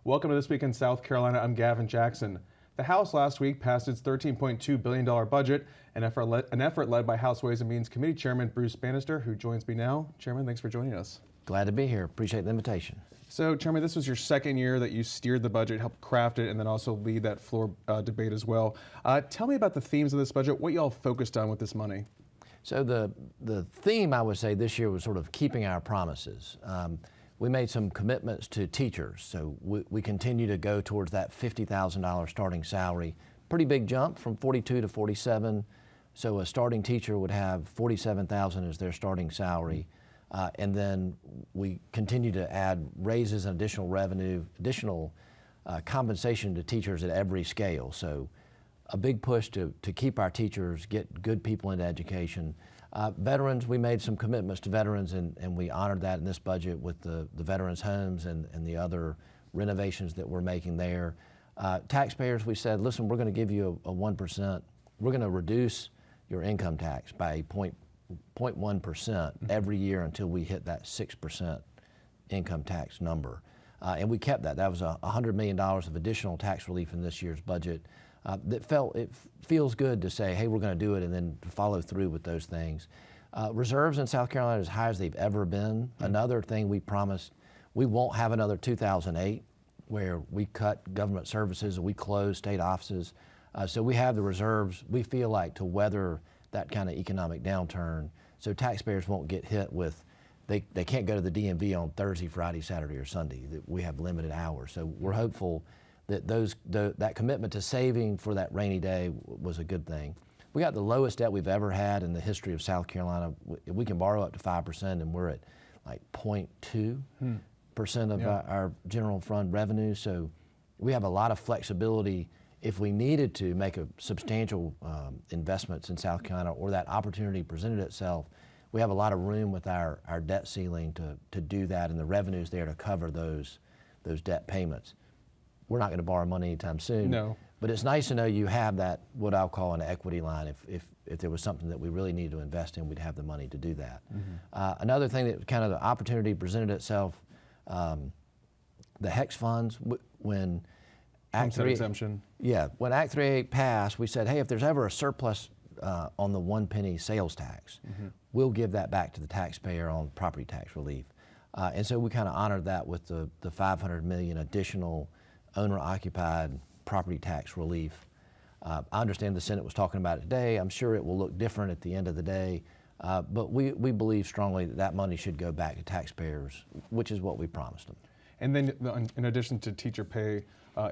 Welcome to This Week in South Carolina. I'm Gavin Jackson. The House last week passed its $13.2 billion budget, an effort led by House Ways and Means Committee Chairman Bruce Bannister, who joins me now. Chairman, thanks for joining us. Glad to be here. Appreciate the invitation. So, Chairman, this was your second year that you steered the budget, helped craft it, and then also lead that floor debate as well. Tell me about the themes of this budget, what y'all focused on with this money. So the theme, I would say, this year was sort of keeping our promises. We made some commitments to teachers, so we continue to go towards that $50,000 starting salary. Pretty big jump from 42 to 47. So a starting teacher would have $47,000 as their starting salary. And then we continue to add raises and additional revenue, additional compensation to teachers at every scale. So a big push to keep our teachers, get good people into education. Veterans, we made some commitments to veterans, and we honored that in this budget with the veterans' homes and the other renovations that we're making there. Taxpayers, we said, listen, we're going to give you a 1%. We're going to reduce your income tax by 0.1% every year until we hit that 6% income tax number. And we kept that. That was $100 million of additional tax relief in this year's budget. It feels good to say, hey, we're going to do it, and then to follow through with those things. Reserves in South Carolina are as high as they've ever been. Another thing we promised, we won't have another 2008 where we cut government services or we close state offices. So we have the reserves, we feel like, to weather that kind of economic downturn, so taxpayers won't get hit with, they can't go to the DMV on Thursday, Friday, Saturday, or Sunday. We have limited hours. So we're hopeful that that commitment to saving for that rainy day was a good thing. We got the lowest debt we've ever had in the history of South Carolina. We can borrow up to 5%, and we're at like 0.2% of our general fund revenue. So we have a lot of flexibility if we needed to make a substantial investments in South Carolina, or that opportunity presented itself. We have a lot of room with our debt ceiling to do that, and the revenues there to cover those debt payments. We're not going to borrow money anytime soon. No. But it's nice to know you have that, what I'll call an equity line. If there was something that we really needed to invest in, we'd have the money to do that. Another thing that kind of the opportunity presented itself, the HEX funds, when Act 3 exemption. Yeah, when Act 388 passed, we said, hey, if there's ever a surplus on the 1 penny sales tax, we'll give that back to the taxpayer on property tax relief. And so we kind of honored that with the $500 million additional owner-occupied property tax relief. I understand the Senate was talking about it today. I'm sure it will look different at the end of the day, but we believe strongly that money should go back to taxpayers, which is what we promised them. And then in addition to teacher pay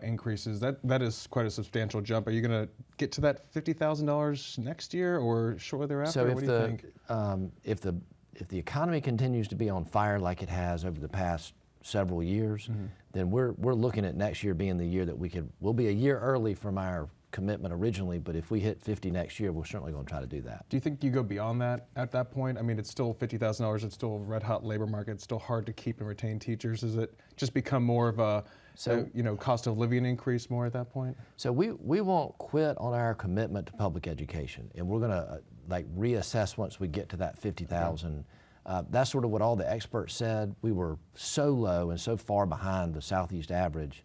increases, that is quite a substantial jump. Are you going to get to that $50,000 next year or shortly thereafter? So what do you think? If the economy continues to be on fire like it has over the past several years, then we're looking at next year being the year that we'll be a year early from our commitment originally, but if we hit 50 next year, we're certainly going to try to do that. Do you think you go beyond that at that point? I mean, it's still $50,000, it's still a red hot labor market, it's still hard to keep and retain teachers. Is it just become more of a cost of living increase more at that point? So we won't quit on our commitment to public education, and we're going to reassess once we get to that 50,000. That's sort of what all the experts said. We were so low and so far behind the Southeast average.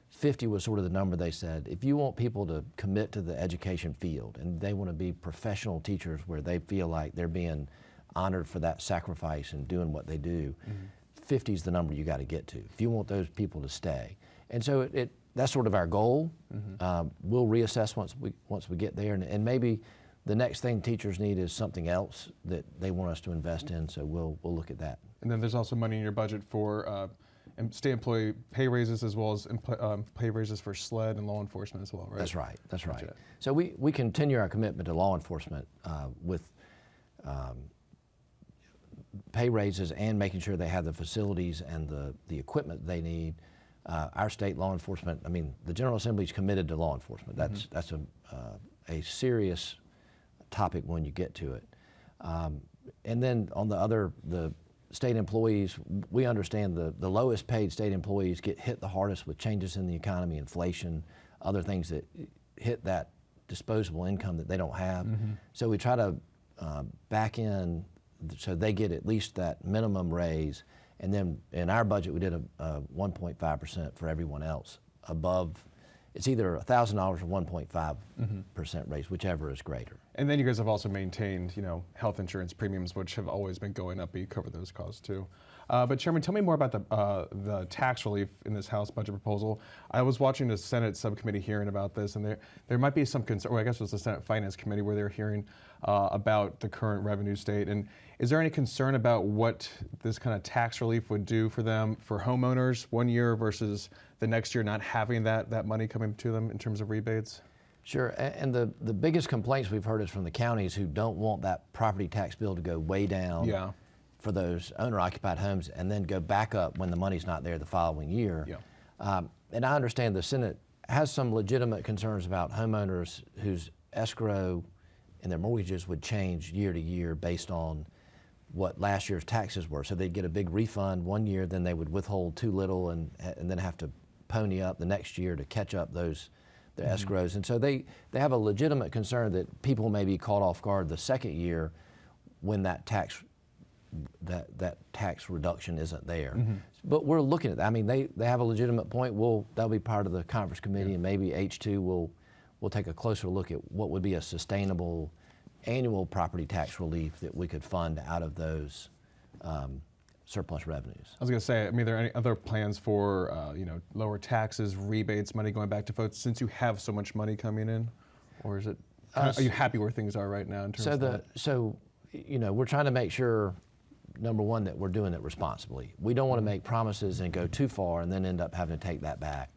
50 was sort of the number they said. If you want people to commit to the education field and they want to be professional teachers where they feel like they're being honored for that sacrifice and doing what they do, 50 is the number you got to get to if you want those people to stay. And so that's sort of our goal. We'll reassess once we get there, and maybe the next thing teachers need is something else that they want us to invest in, so we'll look at that. And then there's also money in your budget for state employee pay raises, as well as pay raises for SLED and law enforcement as well, right? That's right, that's right. Gotcha. So we continue our commitment to law enforcement with pay raises and making sure they have the facilities and the equipment they need. Our state law enforcement, I mean, the General Assembly is committed to law enforcement. That's a serious topic when you get to it. And then on the state employees, we understand the lowest paid state employees get hit the hardest with changes in the economy, inflation, other things that hit that disposable income that they don't have. So we try to back in so they get at least that minimum raise And then in our budget, we did a 1.5% for everyone else above. It's either $1,000 or 1.5% raise, whichever is greater. And then you guys have also maintained, health insurance premiums, which have always been going up, but you cover those costs too. But Chairman, tell me more about the tax relief in this House budget proposal. I was watching the Senate subcommittee hearing about this, and there might be some concern, or I guess it was the Senate Finance Committee where they're hearing about the current revenue state. And is there any concern about what this kind of tax relief would do for them, for homeowners, 1 year versus the next year not having that money coming to them in terms of rebates? Sure, and the biggest complaints we've heard is from the counties who don't want that property tax bill to go way down for those owner-occupied homes and then go back up when the money's not there the following year. Yeah. And I understand the Senate has some legitimate concerns about homeowners whose escrow and their mortgages would change year to year based on what last year's taxes were. So they'd get a big refund 1 year, then they would withhold too little and then have to pony up the next year to catch up their escrows. And so they have a legitimate concern that people may be caught off guard the second year when that tax reduction isn't there. But we're looking at that. I mean, they have a legitimate point. That'll be part of the conference committee, and maybe H2 will take a closer look at what would be a sustainable annual property tax relief that we could fund out of those surplus revenues. I was going to say, are there any other plans for, lower taxes, rebates, money going back to folks since you have so much money coming in? Or is it, are you happy where things are right now in terms of that? So, we're trying to make sure, number one, that we're doing it responsibly. We don't want to make promises and go too far and then end up having to take that back.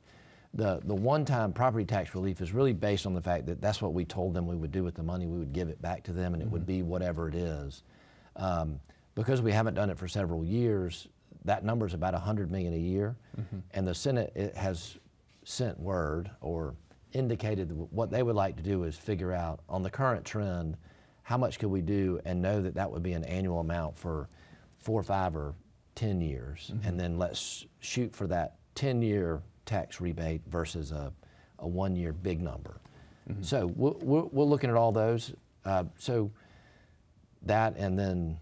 The one-time property tax relief is really based on the fact that that's what we told them we would do with the money. We would give it back to them, and it would be whatever it is. Because we haven't done it for several years, that number is about $100 million a year, and the Senate has sent word or indicated that what they would like to do is figure out on the current trend how much could we do and know that that would be an annual amount for 4, 5, or 10 years, and then let's shoot for that 10-year tax rebate versus a 1-year big number. So we're looking at all those. So that, and then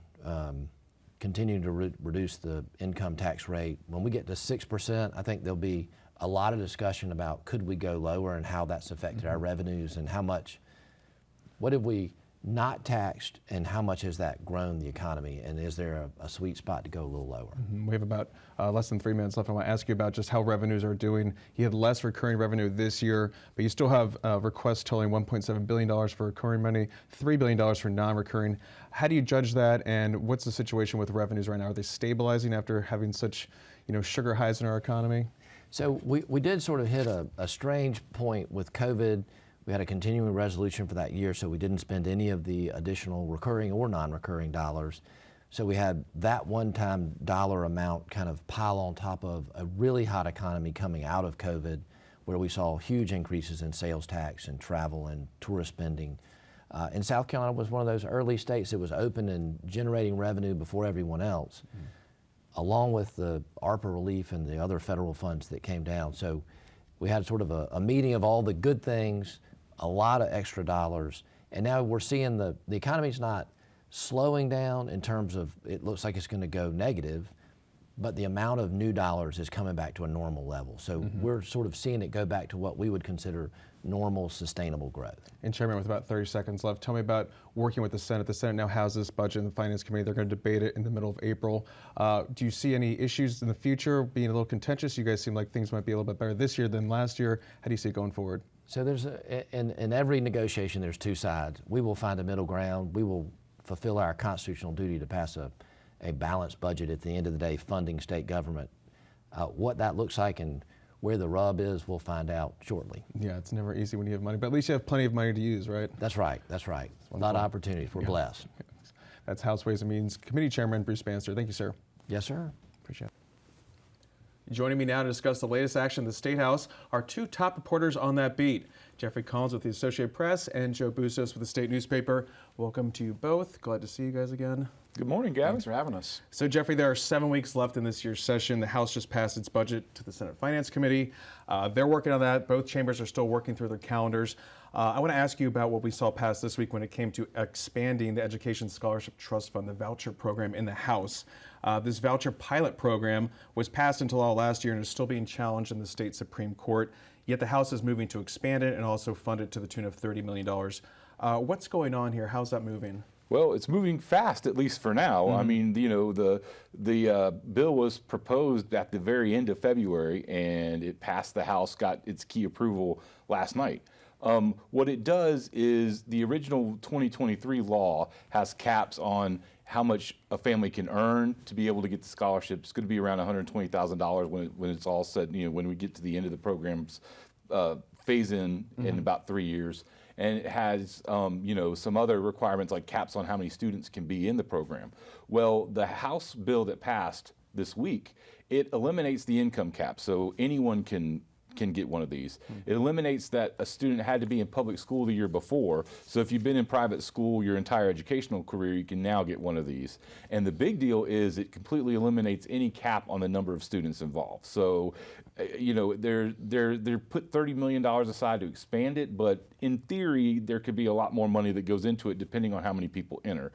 continuing to reduce the income tax rate. When we get to 6%, I think there'll be a lot of discussion about could we go lower and how that's affected our revenues and what have we not taxed and how much has that grown the economy, and is there a sweet spot to go a little lower? We have about less than 3 minutes left. I want to ask you about just how revenues are doing. You had less recurring revenue this year, but you still have requests totaling $1.7 billion for recurring money, $3 billion for non-recurring. How do you judge that, and what's the situation with revenues right now? Are they stabilizing after having such sugar highs in our economy? So we did sort of hit a strange point with COVID. We had a continuing resolution for that year, so we didn't spend any of the additional recurring or non-recurring dollars. So we had that one-time dollar amount kind of pile on top of a really hot economy coming out of COVID, where we saw huge increases in sales tax and travel and tourist spending. And South Carolina was one of those early states that was open and generating revenue before everyone else, along with the ARPA relief and the other federal funds that came down. So we had sort of a meeting of all the good things, a lot of extra dollars, and now we're seeing the economy's not slowing down in terms of it looks like it's going to go negative, but the amount of new dollars is coming back to a normal level. So we're sort of seeing it go back to what we would consider normal, sustainable growth. And Chairman, with about 30 seconds left, tell me about working with the Senate. The Senate now has this budget in the Finance Committee. They're going to debate it in the middle of April. Do you see any issues in the future being a little contentious? You guys seem like things might be a little bit better this year than last year. How do you see it going forward? So there's in every negotiation, there's two sides. We will find a middle ground. We will fulfill our constitutional duty to pass a balanced budget at the end of the day, funding state government. What that looks like and where the rub is, we'll find out shortly. Yeah, it's never easy when you have money, but at least you have plenty of money to use, right? That's right. A lot of opportunities. We're blessed. That's House Ways and Means Committee Chairman Bruce Bannister. Thank you, sir. Yes, sir. Appreciate it. Joining me now to discuss the latest action in the State House are two top reporters on that beat. Jeffrey Collins with the Associated Press and Joe Bustos with the State Newspaper. Welcome to you both. Glad to see you guys again. Good morning, Gavin. Thanks for having us. So, Jeffrey, there are 7 weeks left in this year's session. The House just passed its budget to the Senate Finance Committee. They're working on that. Both chambers are still working through their calendars. I want to ask you about what we saw passed this week when it came to expanding the Education Scholarship Trust Fund, the voucher program in the House. This voucher pilot program was passed into law last year and is still being challenged in the state Supreme Court. Yet the House is moving to expand it and also fund it to the tune of $30 million. What's going on here? How's that moving? Well, it's moving fast, at least for now. I mean, the bill was proposed at the very end of February, and it passed the House, got its key approval last night. What it does is the original 2023 law has caps on how much a family can earn to be able to get the scholarship. It's going to be around $120,000 when it's all said, when we get to the end of the program's phase in about 3 years. And it has, some other requirements like caps on how many students can be in the program. Well, the House bill that passed this week, it eliminates the income cap, so anyone can get one of these. It eliminates that a student had to be in public school the year before, so if you've been in private school your entire educational career, you can now get one of these. And the big deal is it completely eliminates any cap on the number of students involved. So, they're put $30 million aside to expand it, but in theory, there could be a lot more money that goes into it depending on how many people enter.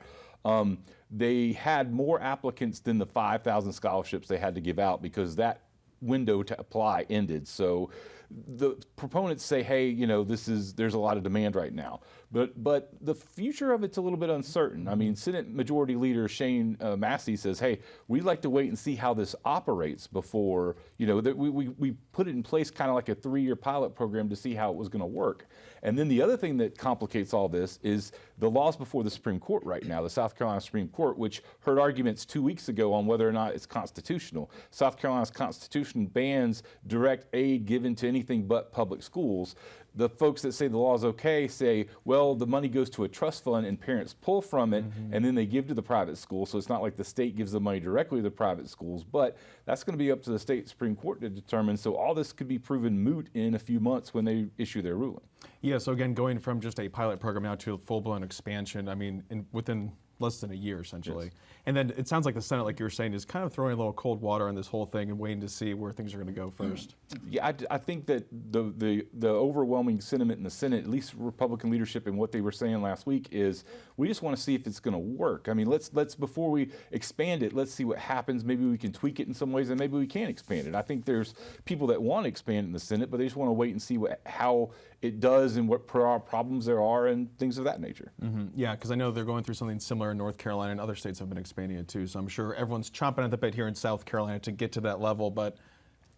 They had more applicants than the 5,000 scholarships they had to give out because that window to apply ended. So the proponents say, hey, there's a lot of demand right now. But the future of it's a little bit uncertain. I mean, Senate Majority Leader Shane Massey says, hey, we'd like to wait and see how this operates before, that we put it in place kind of like a 3-year pilot program to see how it was going to work. And then the other thing that complicates all this is the laws before the Supreme Court right now, the South Carolina Supreme Court, which heard arguments 2 weeks ago on whether or not it's constitutional. South Carolina's Constitution bans direct aid given to anything but public schools. The folks that say the law is okay say, well, the money goes to a trust fund and parents pull from it and then they give to the private school. So it's not like the state gives the money directly to the private schools, but that's going to be up to the state Supreme Court to determine. So all this could be proven moot in a few months when they issue their ruling. Yeah, so again, going from just a pilot program now to a full-blown expansion, I mean, within less than a year, essentially. Yes. And then it sounds like the Senate, like you were saying, is kind of throwing a little cold water on this whole thing and waiting to see where things are going to go first. Yeah, I think that the overwhelming sentiment in the Senate, at least Republican leadership and what they were saying last week, is we just want to see if it's going to work. I mean, let's before we expand it, let's see what happens. Maybe we can tweak it in some ways, and maybe we can expand it. I think there's people that want to expand in the Senate, but they just want to wait and see how it does and what problems there are and things of that nature. Yeah, because I know they're going through something similar in North Carolina, and other states have been expanding it too. So I'm sure everyone's chomping at the bit here in South Carolina to get to that level, but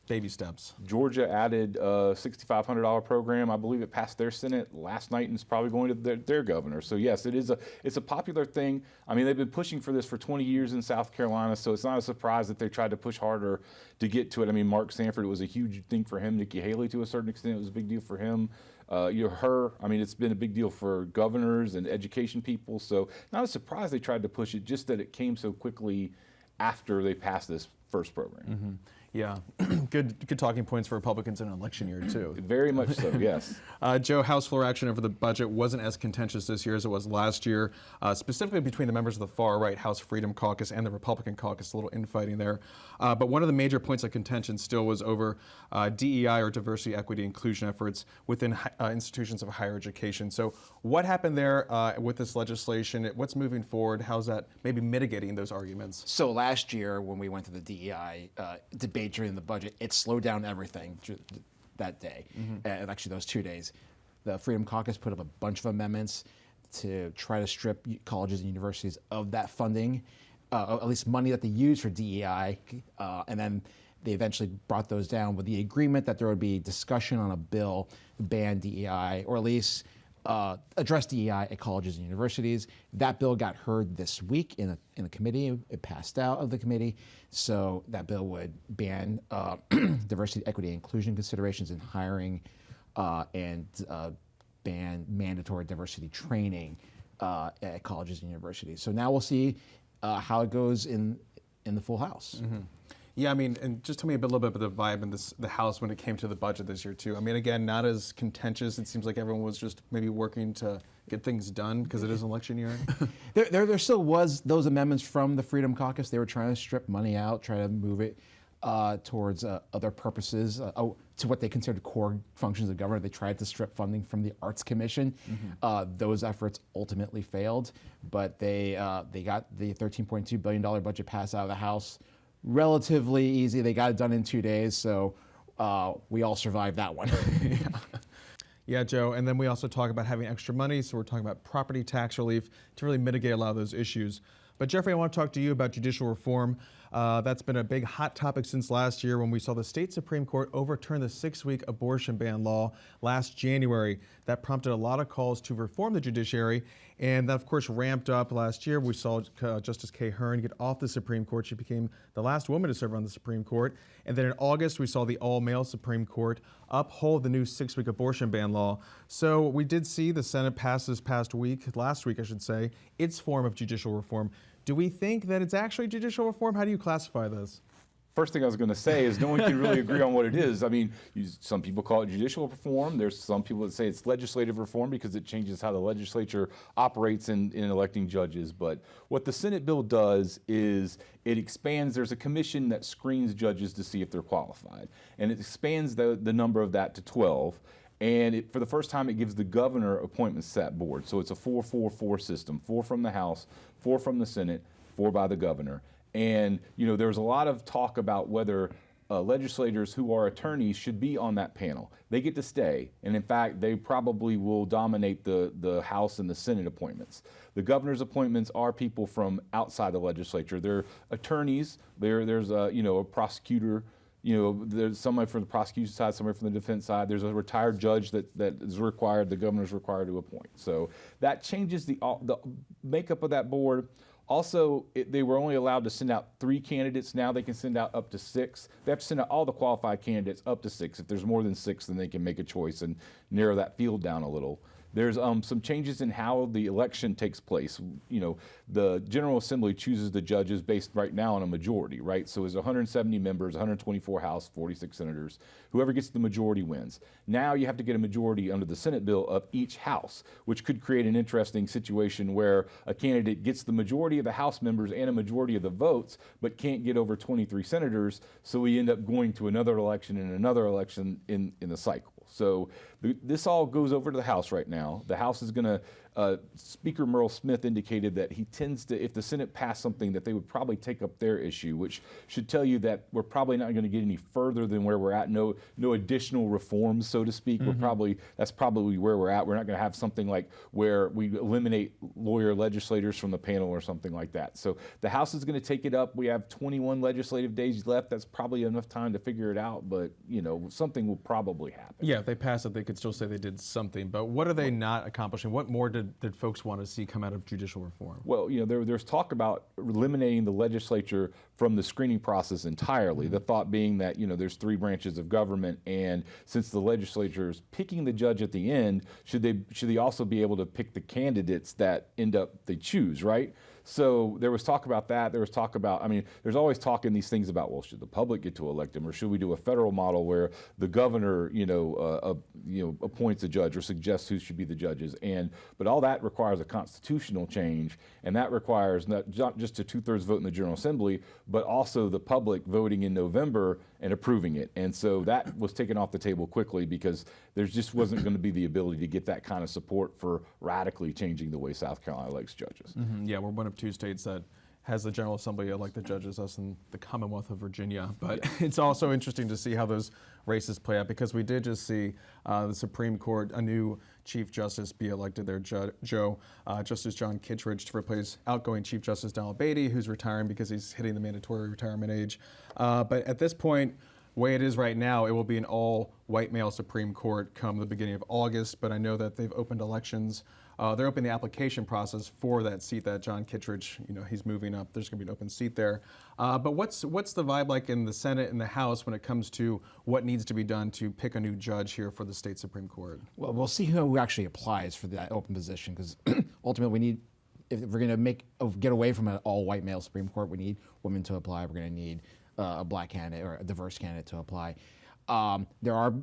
baby steps. Georgia added a $6,500 program. I believe it passed their Senate last night and it's probably going to their governor. So yes, it's a popular thing. I mean, they've been pushing for this for 20 years in South Carolina, so it's not a surprise that they tried to push harder to get to it. I mean, Mark Sanford, it was a huge thing for him. Nikki Haley, to a certain extent, it was a big deal for him. It's been a big deal for governors and education people. So not a surprise they tried to push it, just that it came so quickly after they passed this first program. Yeah, good talking points for Republicans in an election year too. Very much so, yes. Joe, House floor action over the budget wasn't as contentious this year as it was last year, specifically between the members of the far right House Freedom Caucus and the Republican Caucus, a little infighting there. But one of the major points of contention still was over DEI, or diversity, equity, inclusion efforts within institutions of higher education. So what happened there with this legislation? What's moving forward? How's that maybe mitigating those arguments? So last year when we went to the DEI debate during the budget, it slowed down everything that day, and actually those 2 days. The Freedom Caucus put up a bunch of amendments to try to strip colleges and universities of that funding, at least money that they use for DEI, and then they eventually brought those down with the agreement that there would be discussion on a bill to ban DEI, or at least address DEI at colleges and universities. That bill got heard this week in a committee. It passed out of the committee. So that bill would ban diversity, equity, and inclusion considerations in hiring and ban mandatory diversity training at colleges and universities. So now we'll see how it goes in the full House. Yeah, I mean, and just tell me a little bit about the vibe in the House when it came to the budget this year, too. I mean, again, not as contentious. It seems like everyone was just maybe working to get things done because it is an election year. There still was those amendments from the Freedom Caucus. They were trying to strip money out, try to move it towards other purposes, to what they considered core functions of government. They tried to strip funding from the Arts Commission. Those efforts ultimately failed, but they got the $13.2 billion budget passed out of the House relatively easy. They got it done in 2 days, so we all survived that one. Yeah, Joe, and then we also talk about having extra money, so we're talking about property tax relief to really mitigate a lot of those issues. But Jeffrey, I want to talk to you about judicial reform. That's been a big hot topic since last year when we saw the state Supreme Court overturn the 6-week abortion ban law last January. That prompted a lot of calls to reform the judiciary, and that of course ramped up last year. We saw Justice Kay Hearn get off the Supreme Court. She became the last woman to serve on the Supreme Court. And then in August, we saw the all-male Supreme Court uphold the new 6-week abortion ban law. So we did see the Senate pass this last week I should say, its form of judicial reform. Do we think that it's actually judicial reform? How do you classify this? First thing I was going to say is no one can really agree on what it is. I mean, some people call it judicial reform. There's some people that say it's legislative reform because it changes how the legislature operates in electing judges. But what the Senate bill does is it expands. There's a commission that screens judges to see if they're qualified. And it expands the number of that to 12. And for the first time, it gives the governor appointments to that board. So it's a 4-4-4 system, 4 from the House, 4 from the Senate, 4 by the governor. And, you know, there's a lot of talk about whether legislators who are attorneys should be on that panel. They get to stay. And in fact, they probably will dominate the House and the Senate appointments. The governor's appointments are people from outside the legislature. They're attorneys. There's a prosecutor. You know, there's somebody from the prosecution side, somebody from the defense side. There's a retired judge that is required, the governor's required to appoint. So that changes the makeup of that board. Also, they were only allowed to send out 3 candidates. Now they can send out up to 6. They have to send out all the qualified candidates up to 6. If there's more than 6, then they can make a choice and narrow that field down a little. There's some changes in how the election takes place. You know, the General Assembly chooses the judges based right now on a majority, right? So it's 170 members, 124 House, 46 senators. Whoever gets the majority wins. Now you have to get a majority under the Senate bill of each House, which could create an interesting situation where a candidate gets the majority of the House members and a majority of the votes, but can't get over 23 senators. So we end up going to another election and another election in the cycle. So this all goes over to the House right now. The House is going to, Speaker Merle Smith indicated that he tends to, if the Senate passed something, that they would probably take up their issue, which should tell you that we're probably not going to get any further than where we're at. No additional reforms, so to speak. That's probably where we're at. We're not going to have something like where we eliminate lawyer legislators from the panel or something like that. So the House is going to take it up. We have 21 legislative days left. That's probably enough time to figure it out, but you know, something will probably happen. Yeah, if they pass it, they could still say they did something. But what are they not accomplishing? What more did folks want to see come out of judicial reform? Well, you know, there's talk about eliminating the legislature from the screening process entirely. The thought being that, you know, there's 3 branches of government, and since the legislature is picking the judge at the end, should they also be able to pick the candidates that they choose, right? So there was talk about that. There was talk about, I mean, there's always talk in these things about, well, should the public get to elect them, or should we do a federal model where the governor, appoints a judge or suggests who should be the judges? But all that requires a constitutional change, and that requires not just a 2/3 vote in the General Assembly, but also the public voting in November and approving it. And so that was taken off the table quickly because there just wasn't going to be the ability to get that kind of support for radically changing the way South Carolina elects judges. Yeah, we're one of 2 states that has the General Assembly elect the judges, us in the Commonwealth of Virginia. But it's also interesting to see how those races play out, because we did just see the Supreme Court, a new Chief Justice be elected there, Joe. Justice John Kittredge to replace outgoing Chief Justice Donald Beatty, who's retiring because he's hitting the mandatory retirement age. But at this point, the way it is right now, it will be an all-white male Supreme Court come the beginning of August, but I know that they've opened elections. They're opening the application process for that seat that John Kittredge, he's moving up. There's going to be an open seat there. But what's the vibe like in the Senate and the House when it comes to what needs to be done to pick a new judge here for the state Supreme Court? Well, we'll see who actually applies for that open position, because ultimately if we're going to get away from an all-white male Supreme Court, we need women to apply. We're going to need a black candidate or a diverse candidate to apply. There are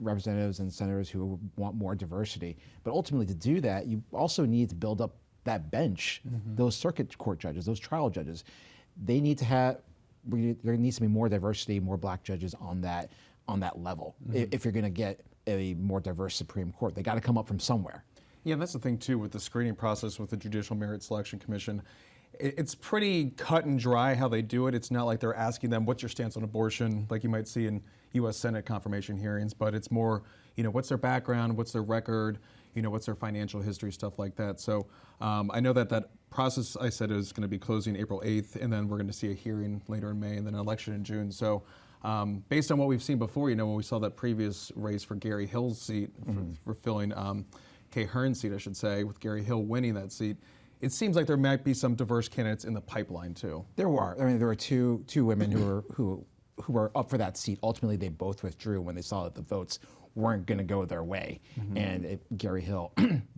representatives and senators who want more diversity, but ultimately to do that, you also need to build up that bench, those circuit court judges, those trial judges. They need to there needs to be more diversity, more black judges on that level. If you're going to get a more diverse Supreme Court, they got to come up from somewhere. Yeah, and that's the thing too with the screening process with the Judicial Merit Selection Commission. It's pretty cut and dry how they do it. It's not like they're asking them, what's your stance on abortion, like you might see in U.S. Senate confirmation hearings, but it's more, what's their background, what's their record, what's their financial history, stuff like that. So I know that process, I said, is going to be closing April 8th, and then we're going to see a hearing later in May, and then an election in June. So based on what we've seen before, when we saw that previous race for Gary Hill's seat, for filling Kay Hearn's seat, I should say, with Gary Hill winning that seat, it seems like there might be some diverse candidates in the pipeline too. There were. I mean, there were two women who were up for that seat. Ultimately, they both withdrew when they saw that the votes weren't going to go their way, and Gary Hill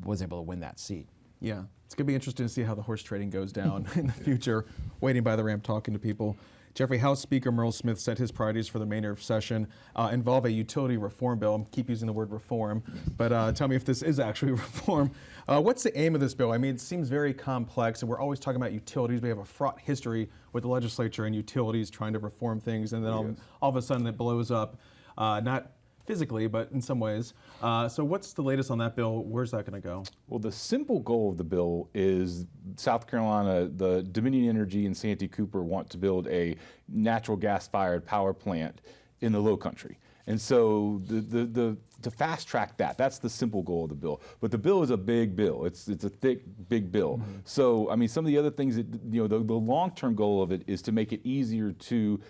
was able to win that seat. Yeah, it's going to be interesting to see how the horse trading goes down in the future. Waiting by the ramp, talking to people. Jeffrey, House Speaker Merle Smith said his priorities for the remainder of session involve a utility reform bill. I keep using the word reform, but tell me if this is actually reform. What's the aim of this bill? I mean, it seems very complex, and we're always talking about utilities. We have a fraught history with the legislature and utilities trying to reform things, and then all of a sudden it blows up, not physically, but in some ways. So what's the latest on that bill? Where's that going to go? Well, the simple goal of the bill is South Carolina, the Dominion Energy and Santee Cooper want to build a natural gas-fired power plant in the Low Country. And so to fast track that's the simple goal of the bill. But the bill is a big bill. It's a thick, big bill. So, I mean, some of the other things that, the long-term goal of it is to make it easier to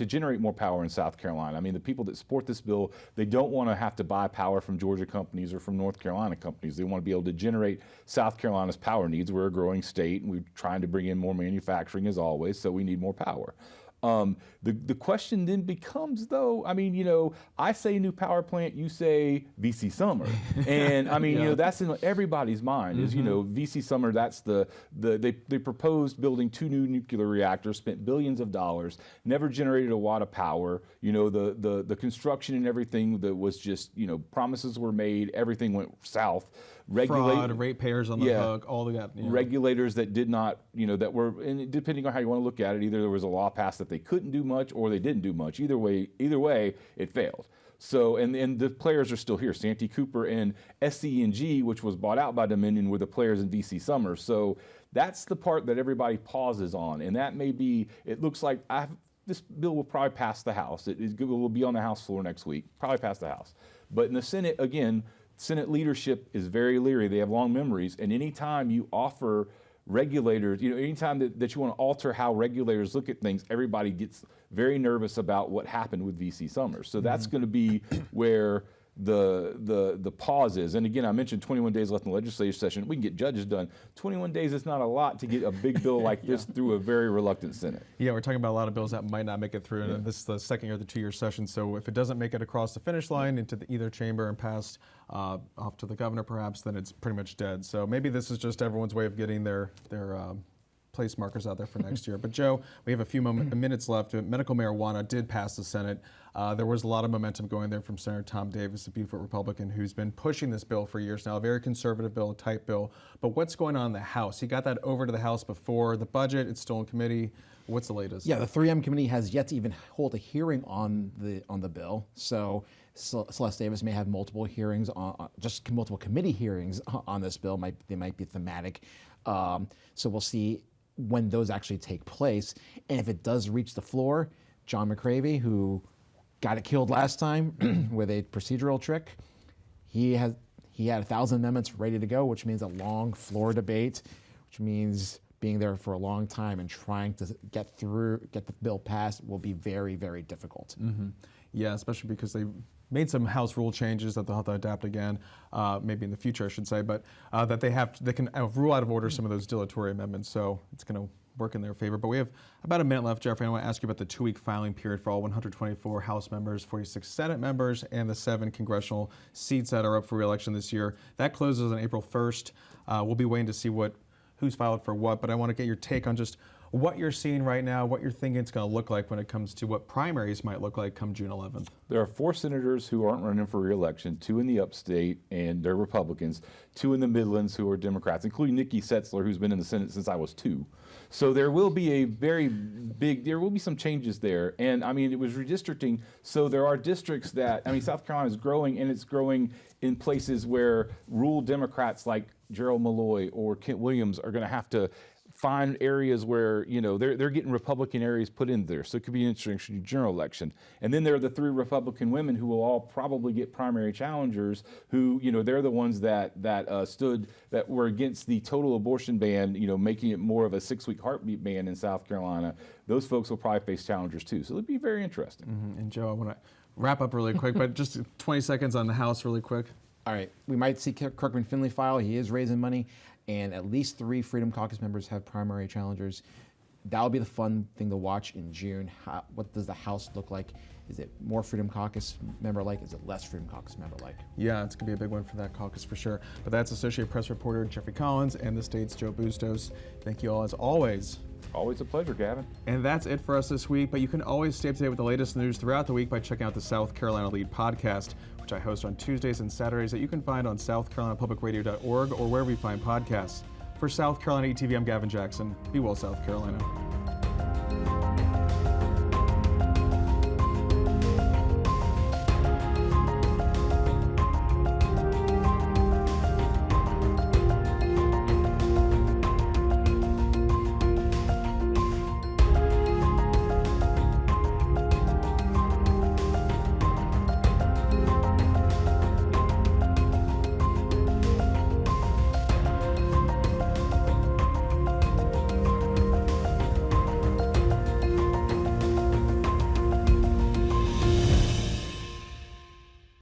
generate more power in South Carolina. I mean, the people that support this bill, they don't want to have to buy power from Georgia companies or from North Carolina companies. They want to be able to generate South Carolina's power needs. We're a growing state, and we're trying to bring in more manufacturing as always, so we need more power. The question then becomes, though, I mean, I say new power plant, you say VC Summer. And I mean, that's in everybody's mind is, VC Summer, that's they proposed building 2 new nuclear reactors, spent billions of dollars, never generated a watt of power. The construction and everything that was just, promises were made, everything went south. Fraud, ratepayers on the hook, all of that. Regulators that did not, that were, and depending on how you want to look at it, either there was a law passed that they couldn't do much or they didn't do much. Either way, it failed. So, and the players are still here. Santee Cooper and SCE&G, which was bought out by Dominion, were the players in VC Summer. So that's the part that everybody pauses on, and that may be, it looks like this bill will probably pass the House. It will be on the House floor next week, probably pass the House. But in the Senate, again, Senate leadership is very leery. They have long memories, and anytime you offer regulators, anytime that you want to alter how regulators look at things, everybody gets very nervous about what happened with VC Summer. So that's going to be where the pause is. And again, I mentioned 21 days left in the legislative session. We can get judges done. 21 days is not a lot to get a big bill like this through a very reluctant Senate. Yeah, we're talking about a lot of bills that might not make it through, and this is the second year of the 2-year session. So if it doesn't make it across the finish line into either chamber and passed off to the governor, perhaps, then it's pretty much dead. So maybe this is just everyone's way of getting their place markers out there for next year. But Joe, we have a few minutes left. Medical marijuana did pass the Senate. There was a lot of momentum going there from Senator Tom Davis, a Beaufort Republican, who's been pushing this bill for years now, a very conservative bill, a tight bill. But what's going on in the House? He got that over to the House before the budget. It's still in committee. What's the latest? Yeah, the 3M committee has yet to even hold a hearing on the bill. So Celeste Davis may have multiple hearings just multiple committee hearings on this bill. They might be thematic. So we'll see when those actually take place. And if it does reach the floor, John McCravey, who got it killed last time with a procedural trick, he had 1,000 amendments ready to go, which means a long floor debate, which means being there for a long time and trying to get the bill passed will be very, very difficult. Mm-hmm. Yeah, especially because they made some House rule changes that they'll have to adapt again, maybe in the future, I should say, but that they can rule out of order some of those dilatory amendments, so it's going to work in their favor. But we have about a minute left, Jeffrey. I want to ask you about the 2-week filing period for all 124 House members, 46 Senate members, and the 7 congressional seats that are up for re-election this year. That closes on April 1st. We'll be waiting to see who's filed for what, but I want to get your take on just what you're seeing right now, what you're thinking it's going to look like when it comes to what primaries might look like come June 11th. There are 4 senators who aren't running for re-election, 2 in the upstate, and they're Republicans, 2 in the Midlands who are Democrats, including Nikki Setzler, who's been in the Senate since I was 2. So there will be there will be some changes there. And I mean, it was redistricting, so there are districts that, I mean, South Carolina is growing, and it's growing in places where rural Democrats like Gerald Malloy or Kent Williams are going to have to find areas where, you know, they're getting Republican areas put in there. So it could be an interesting general election. And then there are the 3 Republican women who will all probably get primary challengers who, you know, they're the ones that were against the total abortion ban, you know, making it more of a 6-week heartbeat ban in South Carolina. Those folks will probably face challengers too. So it'll be very interesting. And Joe, I want to wrap up really quick, but just 20 seconds on the House really quick. All right, we might see Kirkman Finley file. He is raising money, and at least 3 Freedom Caucus members have primary challengers. That'll be the fun thing to watch in June. What does the House look like? Is it more Freedom Caucus member-like? Is it less Freedom Caucus member-like? Yeah, it's going to be a big one for that caucus for sure. But that's Associate Press Reporter Jeffrey Collins and the state's Joe Bustos. Thank you all as always. Always a pleasure, Gavin. And that's it for us this week, but you can always stay up to date with the latest news throughout the week by checking out the South Carolina Lead podcast, which I host on Tuesdays and Saturdays that you can find on southcarolinapublicradio.org or wherever you find podcasts. For South Carolina ETV, I'm Gavin Jackson. Be well, South Carolina.